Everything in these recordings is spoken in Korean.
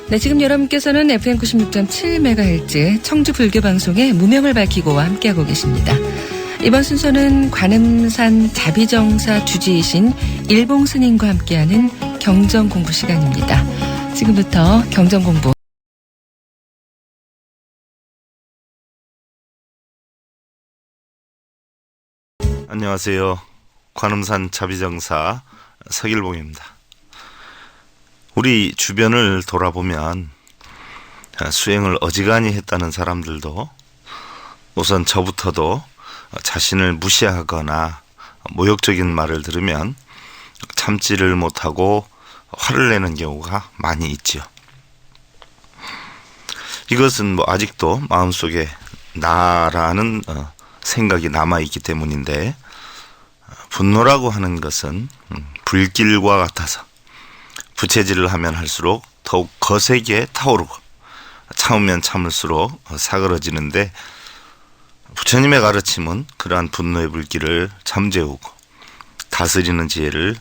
네, 지금 여러분께서는 FM 96.7MHz 청주 불교방송의 무명을 밝히고와 함께하고 계십니다. 이번 순서는 관음산 자비정사 주지이신 일봉 스님과 함께하는 경전공부 시간입니다. 지금부터 경전공부 안녕하세요. 관음산 자비정사 서길봉입니다. 우리 주변을 돌아보면 수행을 어지간히 했다는 사람들도 우선 저부터도 자신을 무시하거나 모욕적인 말을 들으면 참지를 못하고 화를 내는 경우가 많이 있지요. 이것은 아직도 마음속에 나라는 생각이 남아있기 때문인데, 분노라고 하는 것은 불길과 같아서 부채질을 하면 할수록 더욱 거세게 타오르고 참으면 참을수록 사그러지는데, 부처님의 가르침은 그러한 분노의 불길을 잠재우고 다스리는 지혜를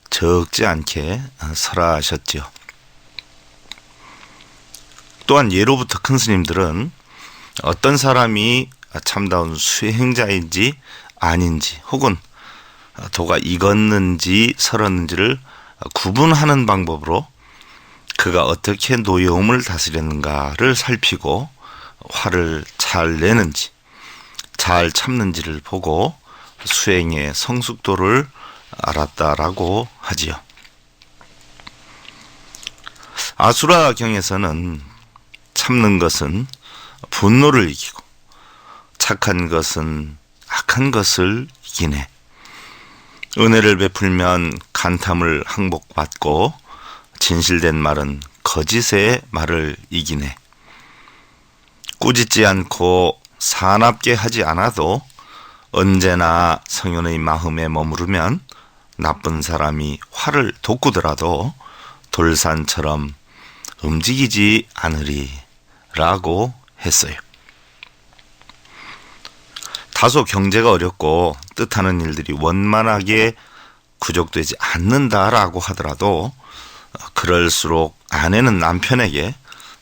적지 않게 설하셨지요. 또한 예로부터 큰 스님들은 어떤 사람이 참다운 수행자인지 아닌지, 혹은 도가 익었는지 설었는지를 구분하는 방법으로 그가 어떻게 노여움을 다스렸는가를 살피고 화를 잘 내는지 잘 참는지를 보고 수행의 성숙도를 알았다라고 하지요. 아수라경에서는 참는 것은 분노를 이기고 착한 것은 악한 것을 이기네. 은혜를 베풀면 간탐을 항복받고 진실된 말은 거짓의 말을 이기네. 꾸짖지 않고 사납게 하지 않아도 언제나 성현의 마음에 머무르면 나쁜 사람이 화를 돋구더라도 돌산처럼 움직이지 않으리 라고 했어요. 다소 경제가 어렵고 뜻하는 일들이 원만하게 구족되지 않는다라고 하더라도 그럴수록 아내는 남편에게,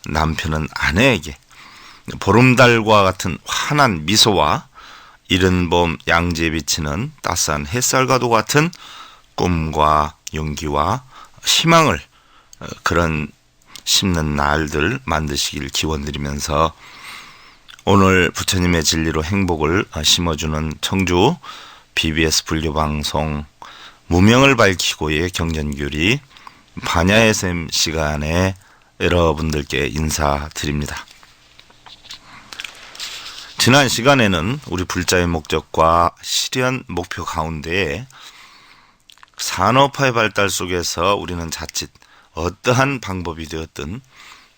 남편은 아내에게 보름달과 같은 환한 미소와 이른 봄 양지에 비치는 따스한 햇살과도 같은 꿈과 용기와 희망을 그런 심는 날들 만드시길 기원드리면서, 오늘 부처님의 진리로 행복을 심어주는 청주 BBS 불교방송 무명을 밝히고의 경전교리 반야의 샘 시간에 여러분들께 인사드립니다. 지난 시간에는 우리 불자의 목적과 실현 목표 가운데에 산업화의 발달 속에서 우리는 자칫 어떠한 방법이 되었든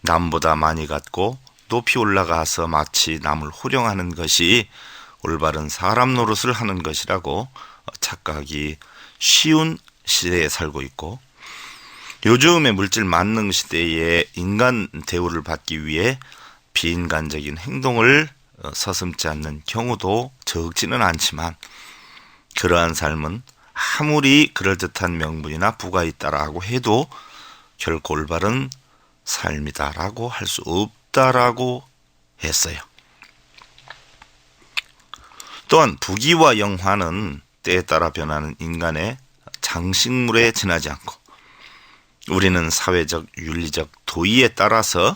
남보다 많이 갖고 높이 올라가서 마치 남을 호령하는 것이 올바른 사람 노릇을 하는 것이라고 착각하기 쉬운 시대에 살고 있고, 요즘의 물질 만능 시대에 인간 대우를 받기 위해 비인간적인 행동을 서슴지 않는 경우도 적지는 않지만, 그러한 삶은 아무리 그럴듯한 명분이나 부가 있다라고 해도 결코 올바른 삶이다라고 할 수 없다라고 했어요. 또한 부귀와 영화는 때에 따라 변하는 인간의 장식물에 지나지 않고, 우리는 사회적, 윤리적 도의에 따라서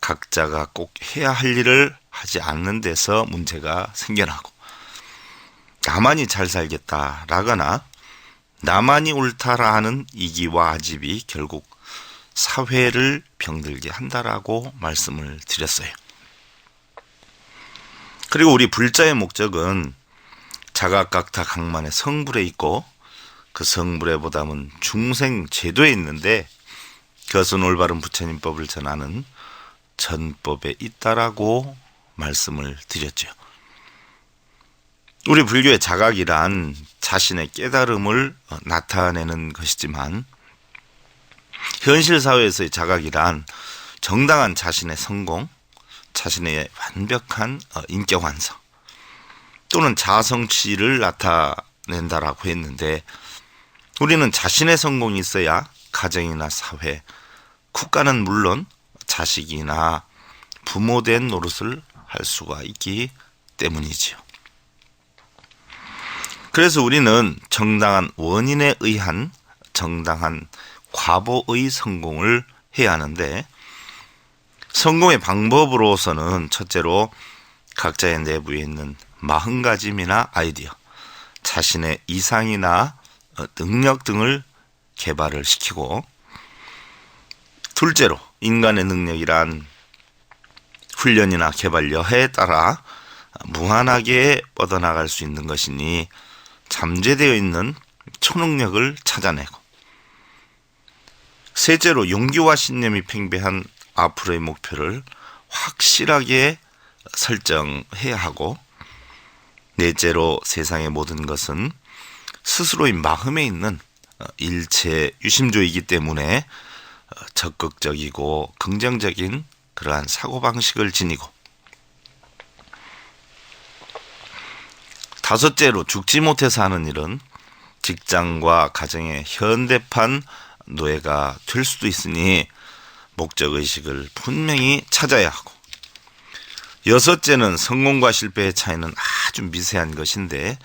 각자가 꼭 해야 할 일을 하지 않는 데서 문제가 생겨나고, 나만이 잘 살겠다라거나 나만이 옳다라 하는 이기와 아집이 결국 사회를 병들게 한다라고 말씀을 드렸어요. 그리고 우리 불자의 목적은 자각각타 각만의 성불에 있고, 그 성불의 보담은 중생 제도에 있는데, 그것은 올바른 부처님법을 전하는 전법에 있다라고 말씀을 드렸죠. 우리 불교의 자각이란 자신의 깨달음을 나타내는 것이지만, 현실 사회에서의 자각이란 정당한 자신의 성공, 자신의 완벽한 인격 완성 또는 자아성취를 나타낸다라고 했는데, 우리는 자신의 성공이 있어야 가정이나 사회, 국가는 물론 자식이나 부모된 노릇을 할 수가 있기 때문이지요. 그래서 우리는 정당한 원인에 의한 정당한 과보의 성공을 해야 하는데, 성공의 방법으로서는 첫째로 각자의 내부에 있는 마음가짐이나 아이디어, 자신의 이상이나 능력 등을 개발을 시키고, 둘째로 인간의 능력이란 훈련이나 개발 여하에 따라 무한하게 뻗어나갈 수 있는 것이니 잠재되어 있는 초능력을 찾아내고, 셋째로 용기와 신념이 팽배한 앞으로의 목표를 확실하게 설정해야 하고, 넷째로 세상의 모든 것은 스스로의 마음에 있는 일체 유심조이기 때문에 적극적이고 긍정적인 그러한 사고방식을 지니고, 다섯째로 죽지 못해서 하는 일은 직장과 가정의 현대판 노예가 될 수도 있으니 목적의식을 분명히 찾아야 하고, 여섯째는 성공과 실패의 차이는 아주 미세한 것인데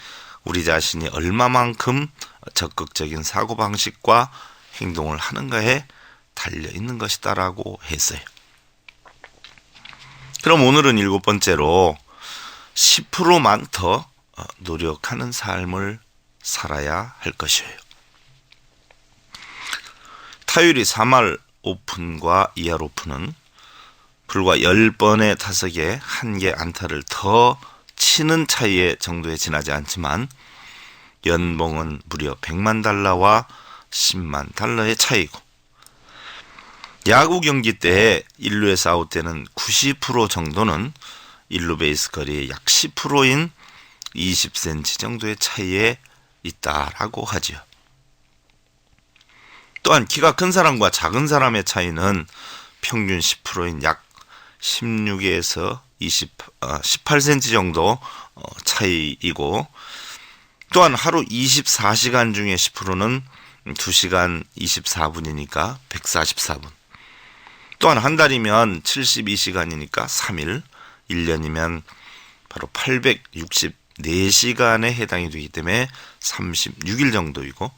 우리 자신이 얼마만큼 적극적인 사고방식과 행동을 하는가에 달려있는 것이다라고 했어요. 그럼 오늘은 일곱 번째로 10%만 더 노력하는 삶을 살아야 할 것이에요. 타율이 3할 오픈과 2할 오픈은 불과 10번의 타석에 1개 안타를 더 치는 차이의 정도에 지나지 않지만 연봉은 무려 100만 달러와 10만 달러의 차이고, 야구 경기 때 1루에서 아웃되는 90% 정도는 1루 베이스 거리의 약 10%인 20cm 정도의 차이에 있다라고 하지요. 또한 키가 큰 사람과 작은 사람의 차이는 평균 10%인 약 16에서 18cm 정도 차이이고, 또한 하루 24시간 중에 10%는 2시간 24분이니까 144분, 또한 한 달이면 72시간이니까 3일, 1년이면 바로 864시간에 해당이 되기 때문에 36일 정도이고,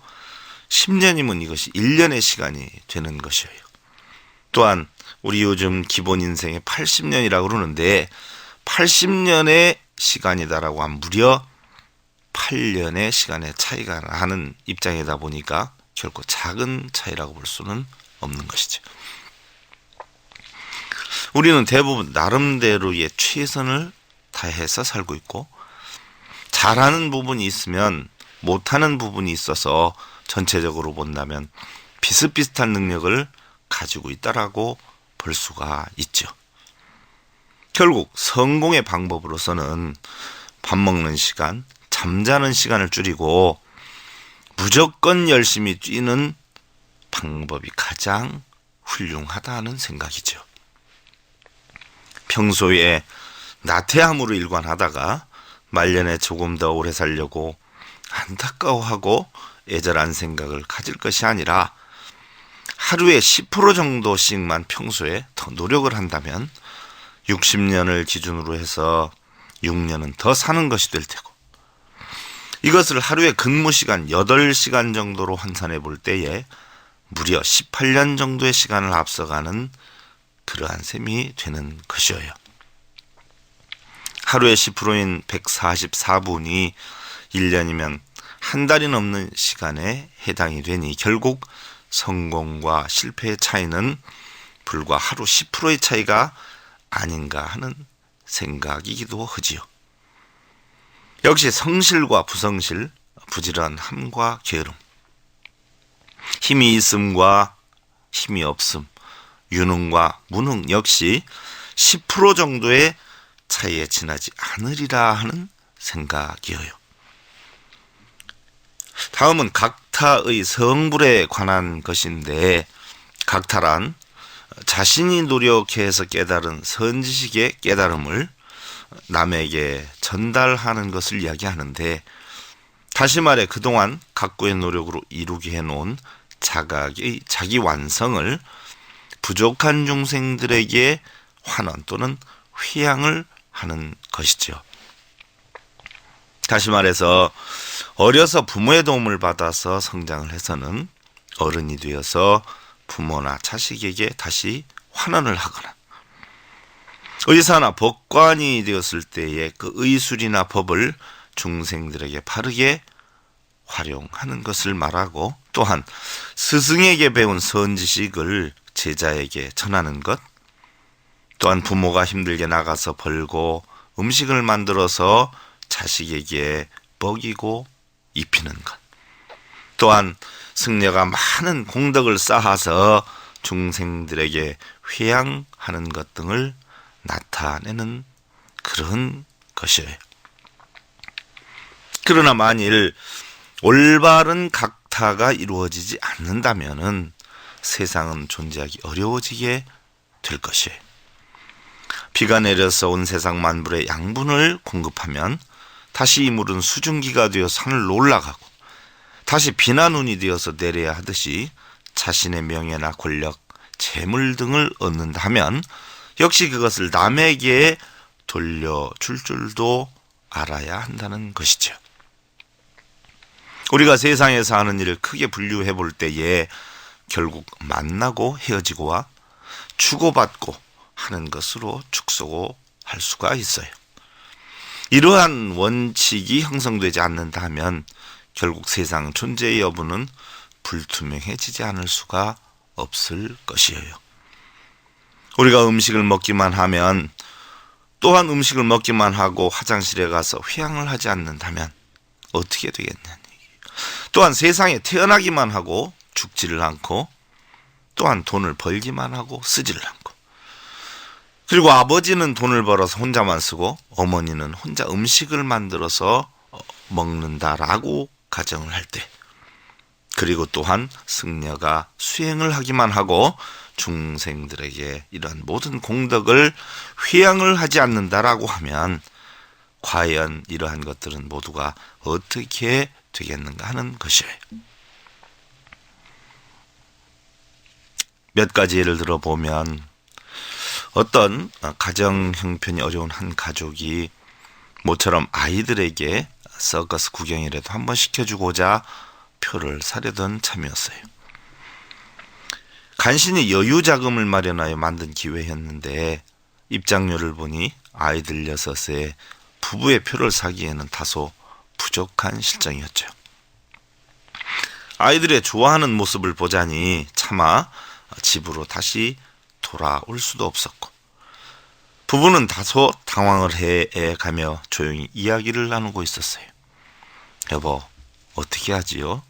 10년이면 이것이 1년의 시간이 되는 것이에요. 또한 우리 요즘 기본 인생의 80년이라고 그러는데 80년의 시간이다라고 하면 무려 8년의 시간의 차이가 나는 입장이다 보니까 결코 작은 차이라고 볼 수는 없는 것이죠. 우리는 대부분 나름대로의 최선을 다해서 살고 있고, 잘하는 부분이 있으면 못하는 부분이 있어서 전체적으로 본다면 비슷비슷한 능력을 가지고 있다라고 볼 수가 있죠. 결국 성공의 방법으로서는 밥 먹는 시간, 잠자는 시간을 줄이고 무조건 열심히 뛰는 방법이 가장 훌륭하다는 생각이죠. 평소에 나태함으로 일관하다가 말년에 조금 더 오래 살려고 안타까워하고 애절한 생각을 가질 것이 아니라 하루에 10% 정도씩만 평소에 더 노력을 한다면 60년을 기준으로 해서 6년은 더 사는 것이 될 테고, 이것을 하루에 근무 시간 8시간 정도로 환산해 볼 때에 무려 18년 정도의 시간을 앞서가는 그러한 셈이 되는 것이어요. 하루에 10%인 144분이 1년이면 한 달이 넘는 시간에 해당이 되니 결국 성공과 실패의 차이는 불과 하루 10%의 차이가 아닌가 하는 생각이기도 하지요. 역시 성실과 부성실, 부지런함과 게으름, 힘이 있음과 힘이 없음, 유능과 무능 역시 10% 정도의 차이에 지나지 않으리라 하는 생각이에요. 다음은 각타의 성불에 관한 것인데, 각타란 자신이 노력해서 깨달은 선지식의 깨달음을 남에게 전달하는 것을 이야기하는데, 다시 말해 그동안 각고의 노력으로 이루게 해놓은 자각의 자기 완성을 부족한 중생들에게 환원 또는 회양을 하는 것이죠. 다시 말해서 어려서 부모의 도움을 받아서 성장을 해서는 어른이 되어서 부모나 자식에게 다시 환원을 하거나, 의사나 법관이 되었을 때의 그 의술이나 법을 중생들에게 바르게 활용하는 것을 말하고, 또한 스승에게 배운 선지식을 제자에게 전하는 것, 또한 부모가 힘들게 나가서 벌고 음식을 만들어서 자식에게 먹이고 입히는 것, 또한 승려가 많은 공덕을 쌓아서 중생들에게 회양하는 것 등을 나타내는 그런 것이에요. 그러나 만일 올바른 각타가 이루어지지 않는다면은 세상은 존재하기 어려워지게 될 것이에요. 비가 내려서 온 세상 만물에 양분을 공급하면 다시 이 물은 수증기가 되어 산을 올라가고, 다시 비나 눈이 되어서 내려야 하듯이 자신의 명예나 권력, 재물 등을 얻는다면 역시 그것을 남에게 돌려줄 줄도 알아야 한다는 것이죠. 우리가 세상에서 하는 일을 크게 분류해 볼 때에 결국 만나고 헤어지고와 주고받고 하는 것으로 축소할 수가 있어요. 이러한 원칙이 형성되지 않는다면 결국 세상 존재의 여부는 불투명해지지 않을 수가 없을 것이에요. 우리가 음식을 먹기만 하면, 또한 음식을 먹기만 하고 화장실에 가서 회양을 하지 않는다면 어떻게 되겠느냐. 또한 세상에 태어나기만 하고 죽지를 않고, 또한 돈을 벌기만 하고 쓰지를 않고, 그리고 아버지는 돈을 벌어서 혼자만 쓰고 어머니는 혼자 음식을 만들어서 먹는다라고 가정을 할 때, 그리고 또한 승려가 수행을 하기만 하고 중생들에게 이런 모든 공덕을 회양을 하지 않는다라고 하면 과연 이러한 것들은 모두가 어떻게 되겠는가 하는 것이에요. 몇 가지 예를 들어보면, 어떤 가정 형편이 어려운 한 가족이 모처럼 아이들에게 서커스 구경이라도 한번 시켜주고자 표를 사려던 참이었어요. 간신히 여유 자금을 마련하여 만든 기회였는데 입장료를 보니 아이들 6에 부부의 표를 사기에는 다소 부족한 실정이었죠. 아이들의 좋아하는 모습을 보자니 차마 집으로 다시 돌아올 수도 없었고, 부부는 다소 당황을 해가며 조용히 이야기를 나누고 있었어요. 여보, 어떻게 하지요?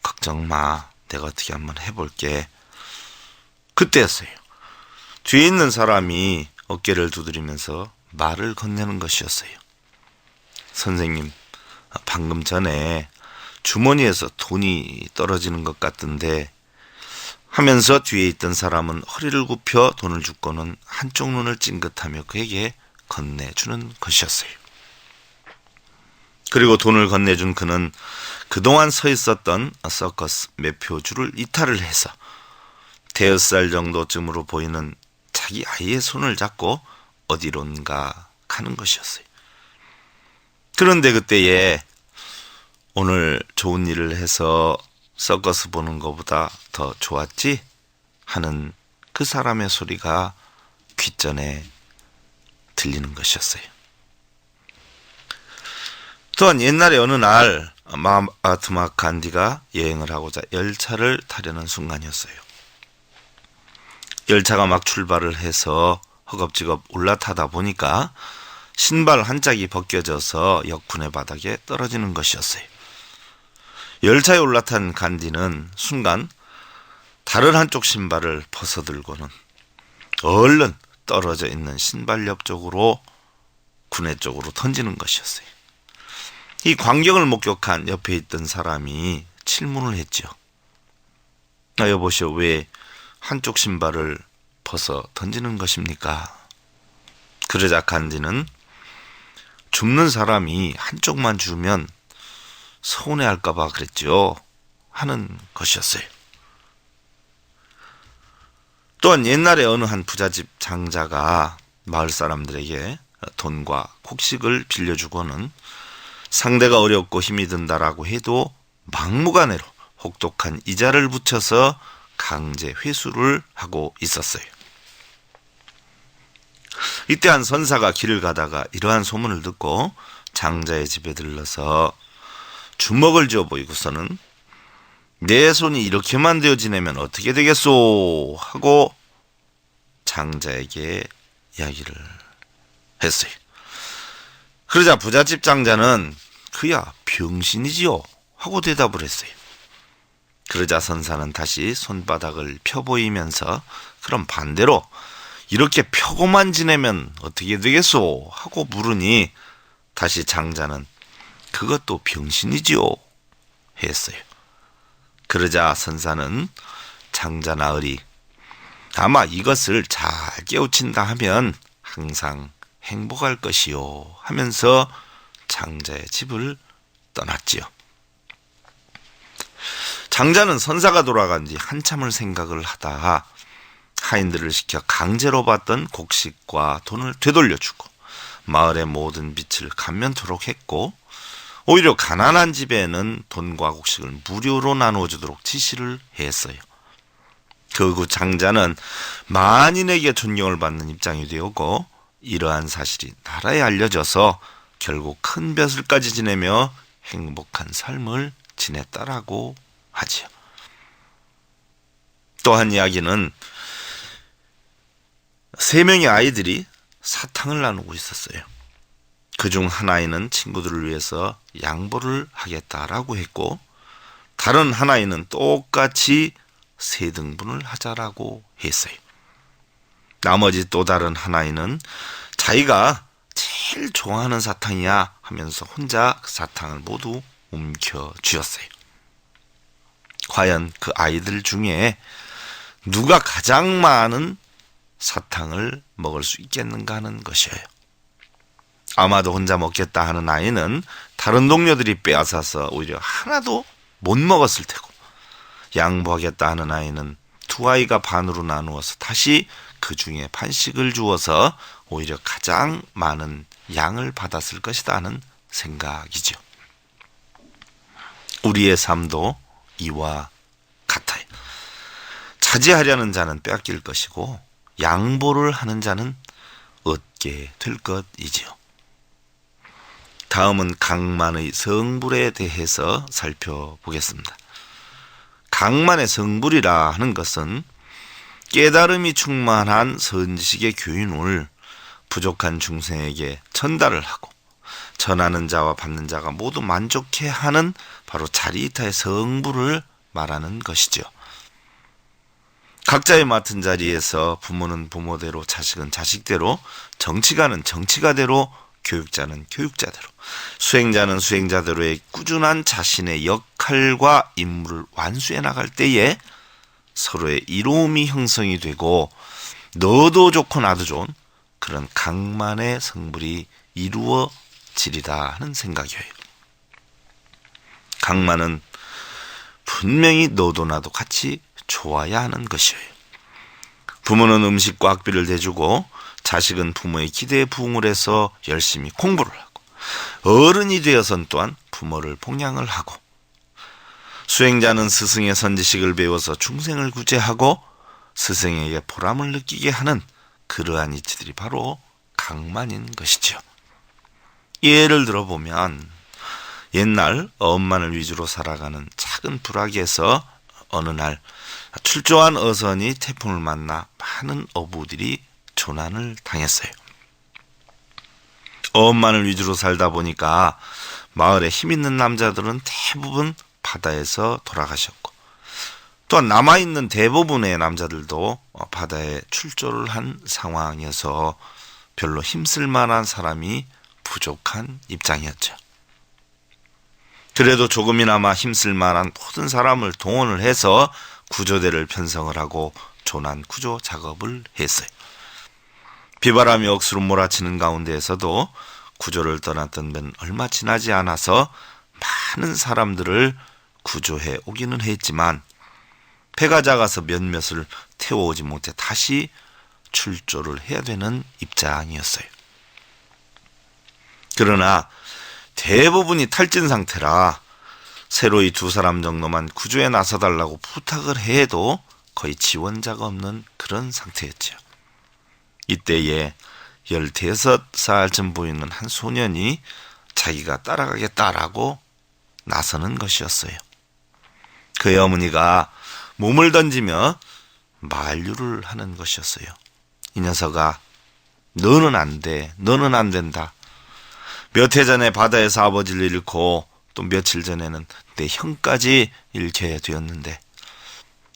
걱정 마, 내가 어떻게 한번 해볼게. 그때였어요. 뒤에 있는 사람이 어깨를 두드리면서 말을 건네는 것이었어요. 선생님, 방금 전에 주머니에서 돈이 떨어지는 것 같던데, 하면서 뒤에 있던 사람은 허리를 굽혀 돈을 줍고는 한쪽 눈을 찡긋하며 그에게 건네주는 것이었어요. 그리고 돈을 건네준 그는 그동안 서 있었던 서커스 매표줄을 이탈을 해서 5살 정도쯤으로 보이는 자기 아이의 손을 잡고 어디론가 가는 것이었어요. 그런데 그때에 오늘 좋은 일을 해서 서커스 보는 것보다 더 좋았지? 하는 그 사람의 소리가 귓전에 들리는 것이었어요. 또한 옛날에 어느 날 마하트마 간디가 여행을 하고자 열차를 타려는 순간이었어요. 열차가 막 출발을 해서 허겁지겁 올라타다 보니까 신발 한 짝이 벗겨져서 역군의 바닥에 떨어지는 것이었어요. 열차에 올라탄 간디는 순간 다른 한쪽 신발을 벗어들고는 얼른 떨어져 있는 신발 옆쪽으로 군의 쪽으로 던지는 것이었어요. 이 광경을 목격한 옆에 있던 사람이 질문을 했죠. 여보시오, 왜 한쪽 신발을 벗어 던지는 것입니까? 그러자 간디는 줍는 사람이 한쪽만 주면 서운해할까봐 그랬죠 하는 것이었어요. 또한 옛날에 어느 한 부잣집 장자가 마을 사람들에게 돈과 곡식을 빌려주고는 상대가 어렵고 힘이 든다라고 해도 막무가내로 혹독한 이자를 붙여서 강제 회수를 하고 있었어요. 이때 한 선사가 길을 가다가 이러한 소문을 듣고 장자의 집에 들러서 주먹을 쥐어 보이고서는 내 손이 이렇게만 되어 지내면 어떻게 되겠소 하고 장자에게 이야기를 했어요. 그러자 부잣집 장자는 그야 병신이지요 하고 대답을 했어요. 그러자 선사는 다시 손바닥을 펴 보이면서 그럼 반대로 이렇게 펴고만 지내면 어떻게 되겠소 하고 물으니 다시 장자는 그것도 병신이지요 했어요. 그러자 선사는 장자 나으리 아마 이것을 잘 깨우친다 하면 항상 행복할 것이요 하면서 장자의 집을 떠났지요. 장자는 선사가 돌아간 뒤 한참을 생각을 하다가 하인들을 시켜 강제로 받던 곡식과 돈을 되돌려주고 마을의 모든 빚을 감면토록 했고 오히려 가난한 집에는 돈과 곡식을 무료로 나누어주도록 지시를 했어요. 그 후 장자는 만인에게 존경을 받는 입장이 되었고 이러한 사실이 나라에 알려져서 결국 큰 벼슬까지 지내며 행복한 삶을 지냈다라고 하지요. 또 한 이야기는 3명의 아이들이 사탕을 나누고 있었어요. 그중 한 아이는 친구들을 위해서 양보를 하겠다라고 했고 다른 한 아이는 똑같이 3등분을 하자라고 했어요. 나머지 또 다른 한 아이는 자기가 제일 좋아하는 사탕이야 하면서 혼자 그 사탕을 모두 움켜쥐었어요. 과연 그 아이들 중에 누가 가장 많은 사탕을 먹을 수 있겠는가 하는 것이에요. 아마도 혼자 먹겠다 하는 아이는 다른 동료들이 빼앗아서 오히려 하나도 못 먹었을 테고 양보하겠다 하는 아이는 2아이가 반으로 나누어서 다시 그 중에 반씩을 주어서 오히려 가장 많은 양을 받았을 것이다 하는 생각이죠. 우리의 삶도 이와 같아요. 차지하려는 자는 빼앗길 것이고 양보를 하는 자는 얻게 될 것이지요. 다음은 강만의 성불에 대해서 살펴보겠습니다. 강만의 성불이라 하는 것은 깨달음이 충만한 선지식의 교훈을 부족한 중생에게 전달을 하고 전하는 자와 받는 자가 모두 만족해하는 바로 자리이타의 성불을 말하는 것이죠. 각자의 맡은 자리에서 부모는 부모대로, 자식은 자식대로, 정치가는 정치가대로, 교육자는 교육자대로, 수행자는 수행자대로의 꾸준한 자신의 역할과 임무를 완수해 나갈 때에 서로의 이로움이 형성이 되고 너도 좋고 나도 좋은 그런 강만의 성불이 이루어지리다 하는 생각이에요. 강만은 분명히 너도 나도 같이 좋아야 하는 것이에요. 부모는 음식과 학비를 대주고 자식은 부모의 기대에 부응을 해서 열심히 공부를 하고 어른이 되어선 또한 부모를 봉양을 하고 수행자는 스승의 선지식을 배워서 중생을 구제하고 스승에게 보람을 느끼게 하는 그러한 이치들이 바로 강만인 것이죠. 예를 들어보면 옛날 어업만을 위주로 살아가는 작은 부락에서 어느 날 출조한 어선이 태풍을 만나 많은 어부들이 조난을 당했어요. 어업만을 위주로 살다 보니까 마을에 힘있는 남자들은 대부분 바다에서 돌아가셨고 또한 남아있는 대부분의 남자들도 바다에 출조를 한 상황이어서 별로 힘쓸 만한 사람이 부족한 입장이었죠. 그래도 조금이나마 힘쓸 만한 모든 사람을 동원을 해서 구조대를 편성을 하고 조난 구조 작업을 했어요. 비바람이 억수로 몰아치는 가운데에서도 구조를 떠났던 면 얼마 지나지 않아서 많은 사람들을 구조해 오기는 했지만 배가 작아서 몇몇을 태워오지 못해 다시 출조를 해야 되는 입장이었어요. 그러나 대부분이 탈진 상태라 새로이 2사람 정도만 구조에 나서달라고 부탁을 해도 거의 지원자가 없는 그런 상태였죠. 이때에 15살쯤 보이는 한 소년이 자기가 따라가겠다라고 나서는 것이었어요. 그의 어머니가 몸을 던지며 만류를 하는 것이었어요. 이 녀석아, 너는 안 돼. 너는 안 된다. 몇 해 전에 바다에서 아버지를 잃고 또 며칠 전에는 내 형까지 잃게 되었는데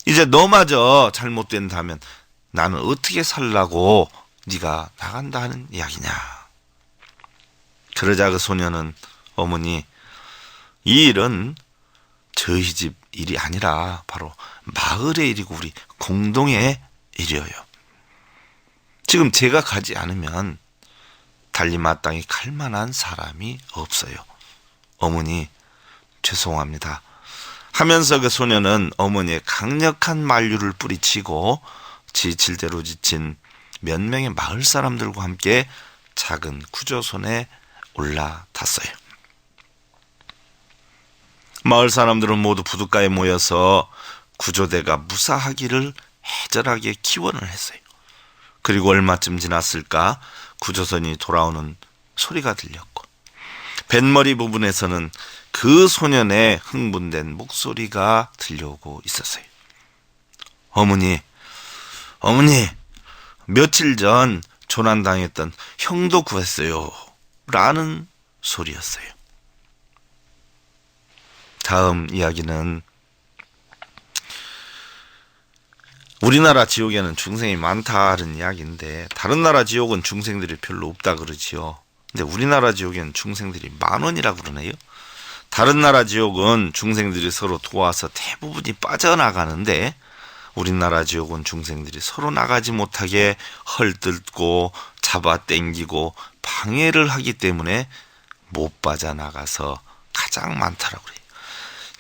이제 너마저 잘못된다면 나는 어떻게 살라고 네가 나간다 하는 이야기냐. 그러자 그 소녀는 어머니, 이 일은 저희 집 일이 아니라 바로 마을의 일이고 우리 공동의 일이에요. 지금 제가 가지 않으면 달리 마땅히 갈 만한 사람이 없어요. 어머니, 죄송합니다. 하면서 그 소녀는 어머니의 강력한 만류를 뿌리치고 지칠 대로 지친 몇 명의 마을 사람들과 함께 작은 구조선에 올라탔어요. 마을 사람들은 모두 부둣가에 모여서 구조대가 무사하기를 애절하게 기원을 했어요. 그리고 얼마쯤 지났을까 구조선이 돌아오는 소리가 들렸고 뱃머리 부분에서는 그 소년의 흥분된 목소리가 들려오고 있었어요. 어머니, 며칠 전 조난당했던 형도 구했어요. 라는 소리였어요. 다음 이야기는 우리나라 지옥에는 중생이 많다는 이야기인데 다른 나라 지옥은 중생들이 별로 없다 그러지요. 근데 우리나라 지옥에는 중생들이 10,000원이라고 그러네요. 다른 나라 지옥은 중생들이 서로 도와서 대부분이 빠져나가는데 우리나라 지옥은 중생들이 서로 나가지 못하게 헐뜯고 잡아당기고 방해를 하기 때문에 못 빠져나가서 가장 많다라고 그래요.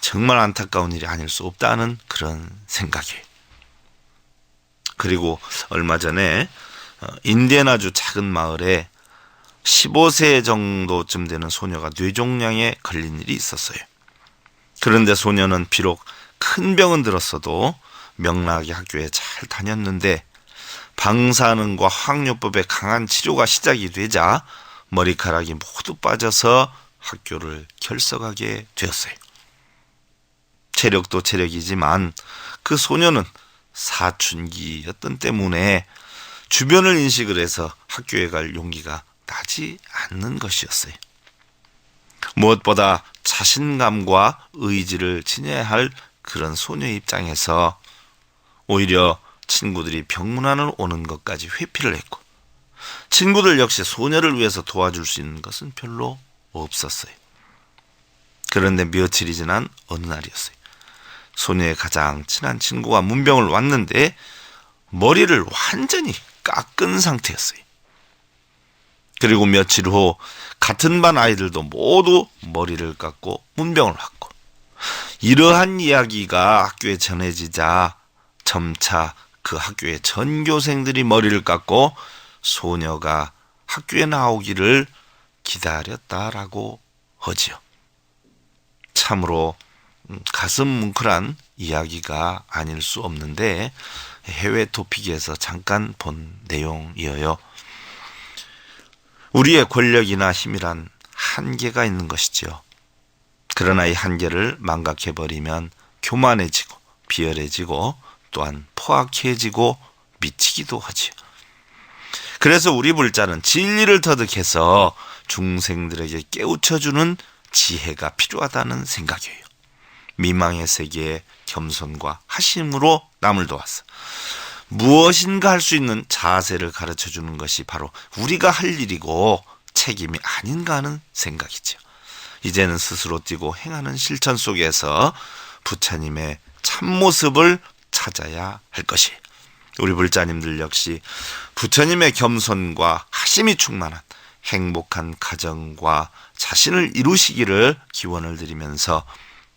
정말 안타까운 일이 아닐 수 없다는 그런 생각이에요. 그리고 얼마 전에 인디애나주 작은 마을에 15세 정도쯤 되는 소녀가 뇌종양에 걸린 일이 있었어요. 그런데 소녀는 비록 큰 병은 들었어도 명랑하게 학교에 잘 다녔는데 방사능과 화학요법의 강한 치료가 시작이 되자 머리카락이 모두 빠져서 학교를 결석하게 되었어요. 체력도 체력이지만 그 소녀는 사춘기였던 때문에 주변을 인식을 해서 학교에 갈 용기가 나지 않는 것이었어요. 무엇보다 자신감과 의지를 지녀야 할 그런 소녀의 입장에서 오히려 친구들이 병문안을 오는 것까지 회피를 했고 친구들 역시 소녀를 위해서 도와줄 수 있는 것은 별로 없었어요. 그런데 며칠이 지난 어느 날이었어요. 소녀의 가장 친한 친구가 문병을 왔는데 머리를 완전히 깎은 상태였어요. 그리고 며칠 후 같은 반 아이들도 모두 머리를 깎고 문병을 왔고 이러한 이야기가 학교에 전해지자 점차 그 학교의 전교생들이 머리를 깎고 소녀가 학교에 나오기를 기다렸다라고 하지요. 참으로 가슴 뭉클한 이야기가 아닐 수 없는데 해외 토픽에서 잠깐 본 내용이에요. 우리의 권력이나 힘이란 한계가 있는 것이지요. 그러나 이 한계를 망각해버리면 교만해지고 비열해지고 또한 포악해지고 미치기도 하지요. 그래서 우리 불자는 진리를 터득해서 중생들에게 깨우쳐주는 지혜가 필요하다는 생각이에요. 미망의 세계에 겸손과 하심으로 남을 도왔어. 무엇인가 할 수 있는 자세를 가르쳐주는 것이 바로 우리가 할 일이고 책임이 아닌가 하는 생각이죠. 이제는 스스로 뛰고 행하는 실천 속에서 부처님의 참모습을 찾아야 할 것이 우리 불자님들 역시 부처님의 겸손과 하심이 충만한 행복한 가정과 자신을 이루시기를 기원을 드리면서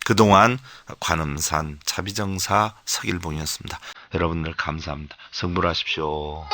그동안 관음산 자비정사 서길봉이었습니다. 여러분들 감사합니다. 성불하십시오.